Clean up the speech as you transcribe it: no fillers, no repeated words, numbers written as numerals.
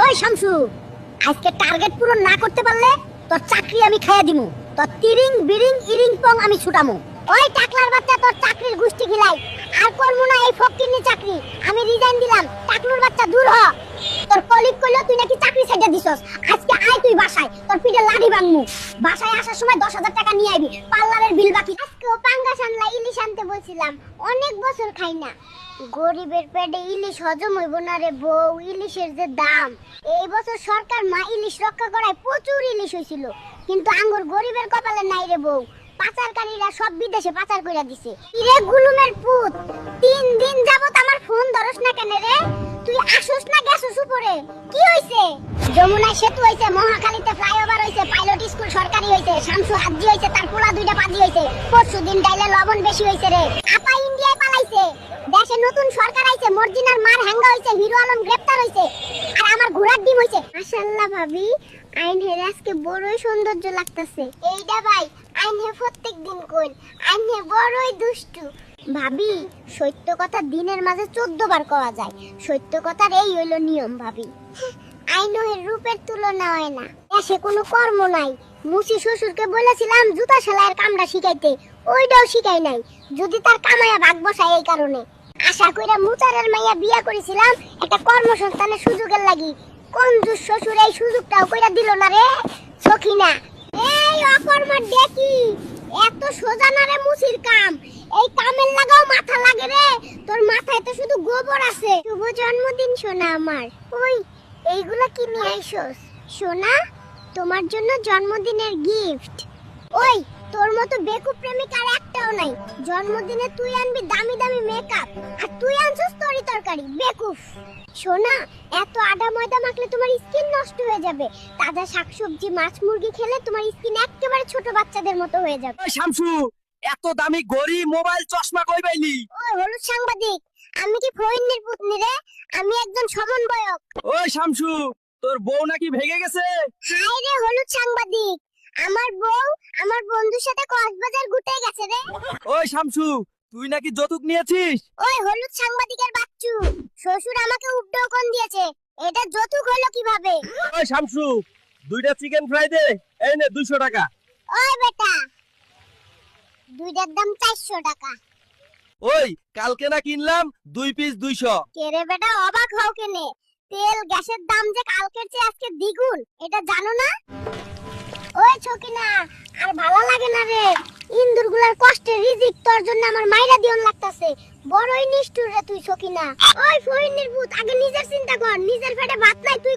ওই শামসু, আজকে টার্গেট পূরণ না করতে পারলে তোর চাকরি আমি খাইয়া দিমু। তোর তিরিং বিরিং ইরিং পং আমি ছুটামু। ওই টাকলার বাচ্চা, তোর চাকরির গুষ্টি খিলাই। আর করবো না এই ফকিন্নি চাকরি। আমি রিজাইন দিলাম। টাকলুর বাচ্চা দূর হ। তোর কলিগ কইলো তুই নাকি চাকরি ছেড়ে দিছস। আজকে আয় তুই বাসায়, তোর পিঠে লাঠি ভাঙমু। বাসায় আসার সময় 10,000 টাকা নিয়ে আইবি, পার্লারের বিল বাকি। আজকেও পাঙ্গাস আনলা, ইলিশ আনতে বলছিলাম, অনেক বছর খাই না। গরিবের পেটে ইলিশ হজম হইব না রে বউ। ইলিশের যে দাম, এই বছর সরকার মা ইলিশ রক্ষা করায় প্রচুর ইলিশ হইছিল, কিন্তু আঙ্গুর গরিবের কপালে নাই রে বউ। পাচারকারীরা সব বিদেশে পাচার কইরা দিছে। ইরে গুলুমের পুত, 3 দিন যাবত আমার ফোন ধরস না কেন রে? তুই আসুস না গেছস উপরে? কি হইছে? যমুনায় সেতু হইছে, মহাখালীতে ফ্লাইওভার হইছে, পাইলট স্কুল সরকারি হইছে, শামসু হাজ্জি হইছে, তার পোলা 2টা পাজি হইছে। পরশুদিন ডাইলে লবণ বেশি হইছে রে। আপা ইন্ডিয়ায় পালাইছে। দেশে নতুন সরকার আইছে, মর্জিনার মার হ্যাঙ্গা হইছে, হিরো আলম গ্রেফতার হইছে, আর আমার ঘোড়ার ডিম হইছে। মাশাআল্লাহ ভাবি, আইন হেরে আজকে বড়ই সৌন্দর্য লাগতাছে। এইটা ভাই আইন হে প্রত্যেকদিন কইল, আইন হে বড়ই দুষ্টু। ভাবি, সত্য কথা দিনের মাঝে 14 বার কওয়া যায়। সত্য কথার এই হইল নিয়ম ভাবি। আইনের রূপের তুলনা হয় না। এসে কোনো কর্ম নাই। মুসি শ্বশুরকে বলেছিলাম জুতা সেলাইয়ের কামটা শিখাইতে, ওইটাও শিখাই নাই। যদি তার কামাইয়া ভাগ বসায় এই কারণে। আশা কইরা মুচারের মাইয়া বিয়া করেছিলাম একটা কর্মসংস্থানের সুযোগের লাগি। কঞ্জুস শ্বশুর এই সুযোগটাও কইরা দিল না রে সখিনা। এই অকর্মার দেখি এত সোজা না রে মুসির কাম। এই কামের লাগাও মাথা লাগে রে। তোর মাথায় তো শুধু গোবর আছে। শুভ জন্মদিন সোনা আমার। ওই এইগুলা কি নিয়ে আইছস সোনা? তোমার জন্য জন্মদিনের গিফট। ওই তোর মতো বেকুব প্রেমিক আর একটাও নাই। জন্মদিনে তুই আনবি দামি দামি মেকআপ, আর তুই আনছস তরি তরকারি। বেকুব সোনা, এত আদা ময়দা মাখলে তোমার স্কিন নষ্ট হয়ে যাবে। তাজা শাকসবজি মাছ মুরগি খেলে তোমার স্কিন একেবারে ছোট বাচ্চাদের মতো হয়ে যাবে। ওই শামসু, এত দামি ঘড়ি মোবাইল চশমা কই পাইলি? ওই হলুদ সাংবাদিক, আমি কি ফইন্নির পুতনি রে? আমি একজন সমন্বয়ক। ওই শামসু, তোর বউ নাকি ভেগে গেছে? হাই রে হলুদ সাংবাদিক, আমার বউ আমার বন্ধুর সাথে কক্সবাজার ঘুরতে গেছে রে। ওই শামসু, তুই নাকি যৌতুক নিয়েছিস? ওই হলুদ সাংবাদিকের বাচ্চু, শ্বশুর আমাকে উপঢৌকন দিয়েছে। এটা যৌতুক হলো কিভাবে? ওই শামসু, 2টা চিকেন ফ্রাই দে, এই নে 200 টাকা। ওই বেটা, 2টার দাম 400 টাকা। ওই কালকে না কিনলাম 2 পিস 200। কে রে বেটা, অবাক হও কেনে? তেল গ্যাসের দাম যে কালকের চেয়ে আজকে দ্বিগুণ, এটা জানো না? ওই ছকিনা, আর ভালো লাগে না রে। ইন্দুরগুলার কষ্টের রিজিক তোর জন্য আমার মাইরা দিয়ন লাগতাছে। বড়ই নিষ্ঠুর রে তুই ছকিনা। ওই ফইন্নির ভূত, আগে নিজের চিন্তা কর। নিজের পেটে ভাত নাই, তুই